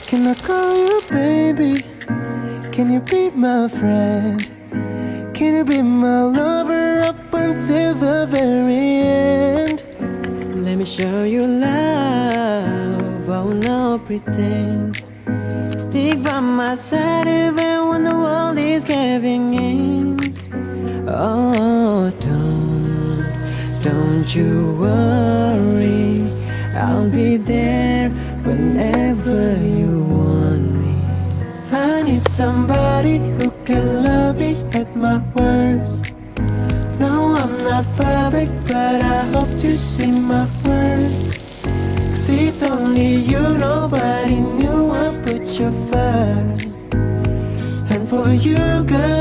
Can I call you baby? Can you be my friend? Can you be my lover up until the very end? Let me show you love, I will not pretend. Stick by my side even when the world is giving in. Oh, don't you worry, I'll be there whenever you want me. I need somebody who can love me at my worst. No, I'm not perfect, but I hope to see my worth. 'Cause it's only you, nobody knew I put you first. And for you, girl,